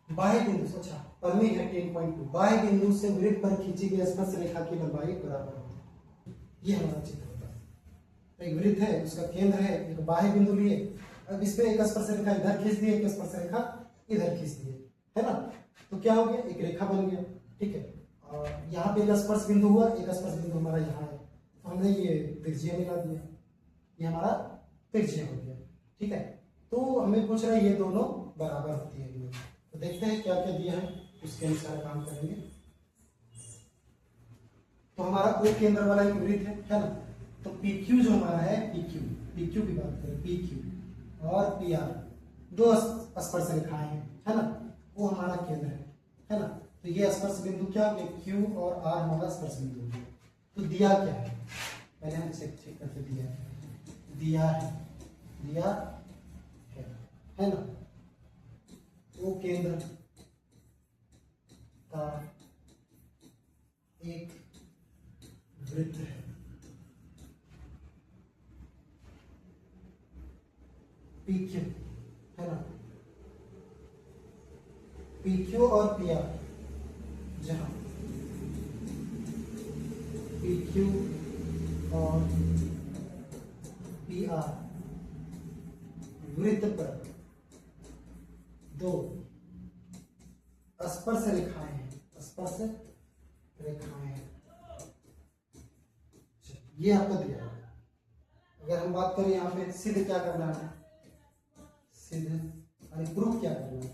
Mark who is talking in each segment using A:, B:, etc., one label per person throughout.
A: बाह्य बिंदु से, अच्छा पहले है 10.2, बाह्य बिंदु से वृत्त पर खींची गई स्पर्श रेखा की लंबाई बराबर होती है। ये हमारा चित्र होता है। तो एक वृत्त है, उसका केंद्र है, एक बाह्य बिंदु लिए, अब इसमें एक स्पर्श रेखा इधर खींच दी, एक स्पर्श रेखा इधर खींच दी है ना। तो क्या हो गया, एक रेखा बन गया, ठीक है। और यहाँ पे एक स्पर्श बिंदु हुआ, एक स्पर्श बिंदु हमारा यहाँ है, तो हमने ये त्रिज्या मिला दिया, ये हमारा त्रिज्या हो गया, ठीक है। तो हमें पूछ रहा है ये दोनों बराबर होती है, तो देखते हैं क्या क्या दिया है, उसके अनुसार काम करेंगे। तो हमारा ओ केंद्र वाला एक वृत्त है ना। तो PQ जो हमारा है, PQ की बात करें, PQ और PR दो स्पर्श रेखाएं हैं, है ना, वो हमारा केंद्र है ना। तो ये स्पर्श बिंदु क्या हो गया, Q और R हमारा स्पर्श बिंदु हो गया। तो दिया क्या है, पहले हम चेक करके दिया है ना। वो केंद्र का एक वृत्त है, PQ है ना। PQ और PR, जहां PQ और PR वृत्त पर दो स्पर्श रेखाएं हैं, ये आपको दिया है। अगर हम बात करें यहाँ पे सिद्ध क्या करना है, प्रूफ क्या करना है,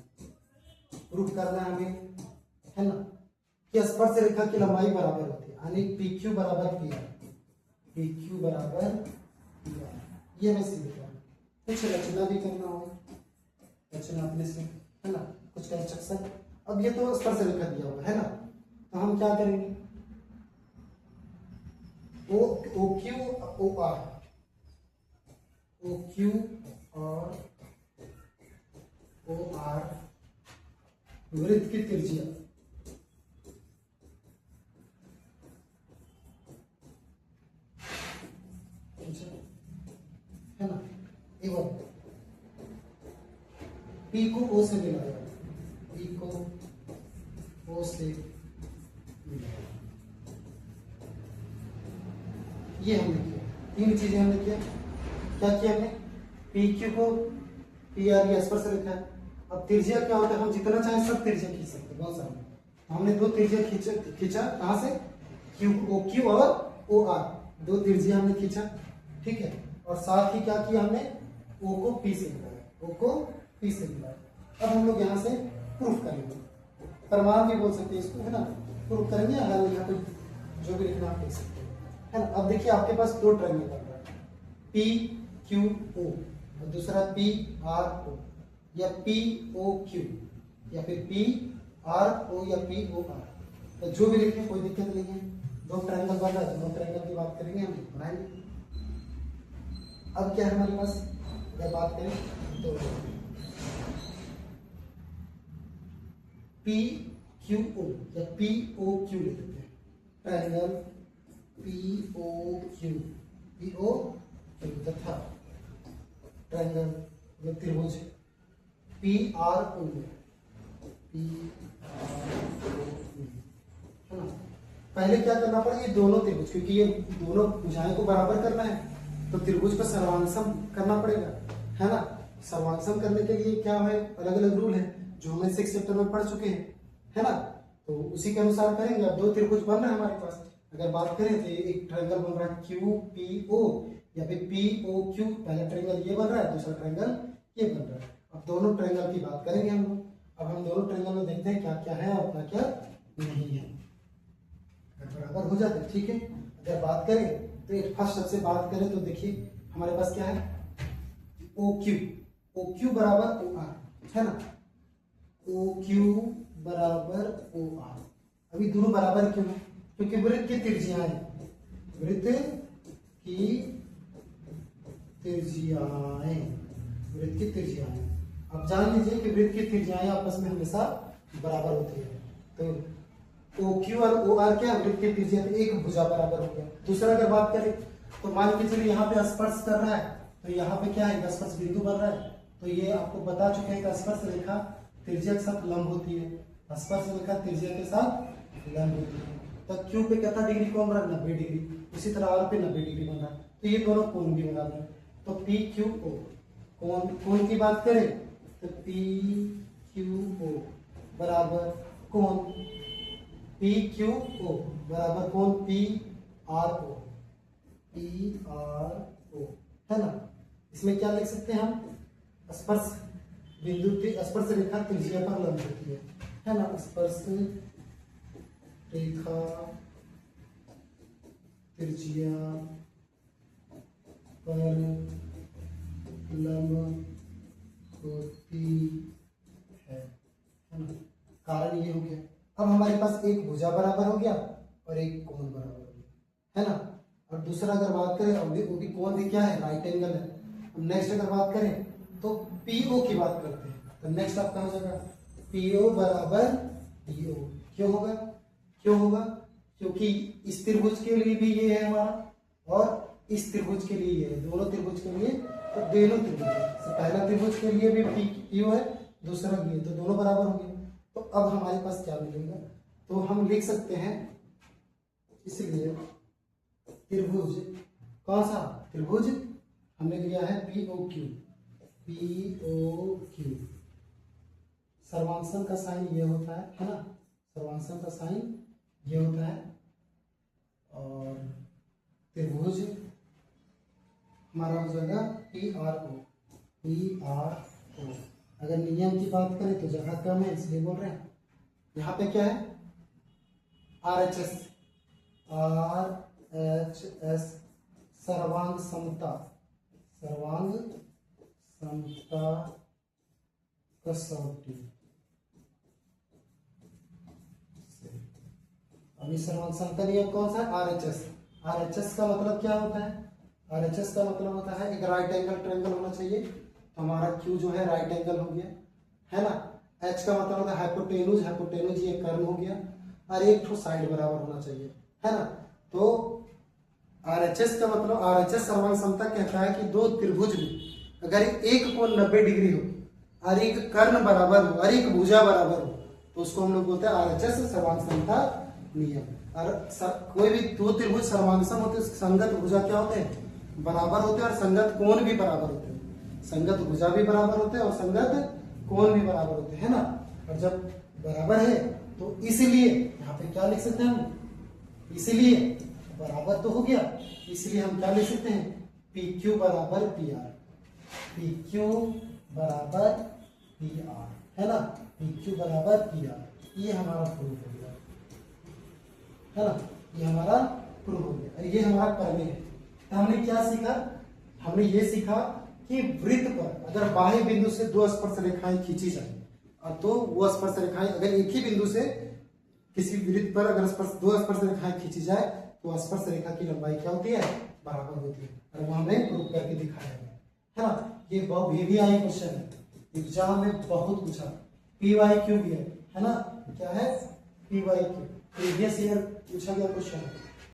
A: प्रूफ करना है हमें, है ना, कि स्पर्श रेखा की लंबाई बराबर होती है, यानी PQ बराबर PR, ये हमें सिद्ध करना। कुछ रचना भी करना होगा, रचना अपने से, है ना, कुछ कंस्ट्रक्शन। अब ये तो स्पर्श रेखा दिया हुआ है ना, तो हम क्या करेंगे, OQ और OR वृत्त की त्रिज्या, है ना, एवं P को O से मिलाया, ये हमने किया, तीन चीजें हमने किया। क्या किया हमने, PQ को PR या स्पर्श रेखा है। अब त्रिज्या क्या होता है, हम जितना चाहे सब त्रिज्या खींच सकते हैं, बहुत सारे। हमने दो त्रिज्या खींचा कहां से, OQ और OR, दो त्रिज्या हमने खींचा, ठीक है। और साथ ही क्या किया हमने, O को P से मिलाया। अब हम लोग यहाँ से प्रूफ करेंगे, प्रमाण भी बोल सकते हैं इसको, है ना, प्रूफ करेंगे। अगर यहाँ पे जो भी लिखना आप लिख सकते हैं, है ना। अब देखिए आपके पास दो ट्रायंगल बन रहा है, PQO और दूसरा PRO या POQ या फिर PRO या POR, तो जो भी लिखें कोई दिक्कत नहीं है। दो ट्रायंगल बन रहा है, दो ट्रायंगल की बात करेंगे, हम बनाएंगे। अब क्या है हमारे पास, अगर बात करें तो PQO या POQ लिख देते हैं, ट्रायंगल POQ तथा ट्रायंगल त्रिभुज PRO, है ना। पहले क्या करना पड़ेगा, ये दोनों त्रिभुज, क्योंकि ये दोनों भुजाएं को बराबर करना है, तो त्रिभुज का सर्वांगसम करना पड़ेगा, है ना। सर्वांगसम करने के लिए क्या है, अलग अलग रूल है जो हमें 6 चैप्टर में पढ़ चुके हैं, है ना। तो उसी के अनुसार करेंगे। अब दो त्रिभुज बन रहे हैं हमारे पास। अगर बात करें तो एक ट्रायंगल बन रहा है QPO या फिर POQ, पहला ट्रायंगल ये बन रहा है, दूसरा ट्रायंगल ये बन रहा है। अब दोनों ट्रायंगल की बात करेंगे हम लोग। अब हम दोनों ट्रायंगल में देखते हैं क्या क्या है और क्या क्या नहीं है। अगर बराबर हो जाते ठीक है। अगर बात करें तो एक फर्स्ट सबसे बात करें तो देखिए हमारे पास क्या है, OQ बराबर OR, है ना। OQ बराबर OR। अभी दोनों बराबर क्यों है, क्योंकि वृत्त की त्रिज्याएं, वृत्त की त्रिज्याएं। अब जान लीजिए कि वृत्त की त्रिज्याएं आपस में हमेशा बराबर होती है। तो OQ और OR क्या, वृत्त की त्रिज्या, एक भुजा बराबर हो गया। दूसरा अगर बात करें तो मान के चलिए यहाँ पे स्पर्श कर रहा है, तो यहाँ पे क्या है, स्पर्श बिंदु बन रहा है। तो ये आपको बता चुके हैं कि स्पर्श रेखा त्रिज्या के साथ लंब होती है, स्पर्श रेखा त्रिज्या के साथ लंब होती है। तो क्यू पे कितना डिग्री कौन बना, 90 डिग्री। इसी तरह आर पे 90 डिग्री बना, तो ये दोनों कोण भी बराबर है। तो पी क्यू ओ, कोण की बात करें तो पी क्यू ओ बराबर कोण पी क्यू ओ बराबर कोण P R O, P R O, है ना। इसमें क्या लिख सकते हैं हम, स्पर्श बिंदु स्पर्श रेखा त्रिज्या पर लंब होती है ना। स्पर्श रेखा त्रिज्या पर लंब होती है ना। कारण ये हो गया। अब हमारे पास एक भुजा बराबर हो गया और एक कोण बराबर हो गया, है ना। और दूसरा अगर बात करें, वो भी कोण भी क्या है, राइट एंगल है। अब नेक्स्ट अगर बात करें तो पीओ की बात करते हैं, तो नेक्स्ट आपका हो जाएगा पीओ बराबर पीओ। क्यों होगा, क्यों होगा, क्योंकि इस त्रिभुज के लिए भी ये है हमारा और इस त्रिभुज के लिए ये है, दोनों त्रिभुज के लिए, तो दोनों त्रिभुज है। पहला त्रिभुज के लिए भी पीओ है, दूसरा ये, तो दोनों बराबर हो गए। तो अब हमारे पास क्या मिलेगा, तो हम लिख सकते हैं, इसलिए त्रिभुज कौन सा, त्रिभुज हमने लिया है पीओ क्यू, पीओ क्यू। सर्वांशन का साइन ये होता है ना, सर्वांशन का साइन ये होता है। और त्रिभुज हमारा हो जाएगा P R O, P R O. अगर नियम की बात करें तो जगह कम है इसलिए बोल रहे हैं। यहाँ पे क्या है, R H S, R H S सर्वांग समता, सर्वांग समता कसौटी। अभी सर्वांग समता नियम कौन सा है, R H S. R H S का मतलब क्या होता है, आर एच एस का मतलब होता है एक राइट एंगल ट्रायंगल होना चाहिए। तो हमारा क्यू जो है राइट एंगल हो गया, है ना। एच का मतलब होता है हाइपोटेनुज, हाइपोटेनुज ये कर्व हो गया, और एक ठो साइड बराबर होना चाहिए, है ना। तो आरएचएस का मतलब, आरएचएस सर्वांग समता कहता है कि दो त्रिभुज में अगर एक कोण 90 डिग्री हो और एक कर्ण बराबर हो और एक भुजा बराबर हो, तो उसको हम लोग बोलते हैं आरएचएस सर्वांग समता नियम। और कोई भी दो त्रिभुज सर्वांगसम होते हैं, संगत भुजा क्या होते हैं, बराबर होते हैं, और संगत कोण भी बराबर होते हैं। संगत भुजा भी बराबर होते हैं और संगत कोण भी बराबर होते हैं ना। और जब बराबर है तो इसलिए यहाँ पे क्या लिख सकते हैं हम, इसलिए बराबर तो हो गया, इसलिए हम क्या लिख सकते हैं, पी क्यू बराबर पी आर, पी क्यू बराबर पी आर, है ना। पी क्यू बराबर पी आर, ये हमारा प्रूफ हो गया, है ना। ये हमारा प्रूफ हो गया, ये हमारा प्रमेय है। तो हमने क्या सीखा, हमने ये सीखा कि वृत्त पर अगर बाह्य बिंदु से दो स्पर्श रेखाएं खींची जाए, और तो वो स्पर्श रेखाएं अगर एक ही बिंदु से किसी वृत्त पर अगर दो स्पर्श रेखाएं खींची जाए तो स्पर्श रेखा की लंबाई क्या होती है, बराबर होती है। और वो हमें प्रूव करके दिखाया है ना। ये बहुत VVI क्वेश्चन है, एग्जाम में बहुत पूछा, PYQ भी है ना। क्या है, PYQ, प्रीवियस ईयर पूछा गया क्वेश्चन है।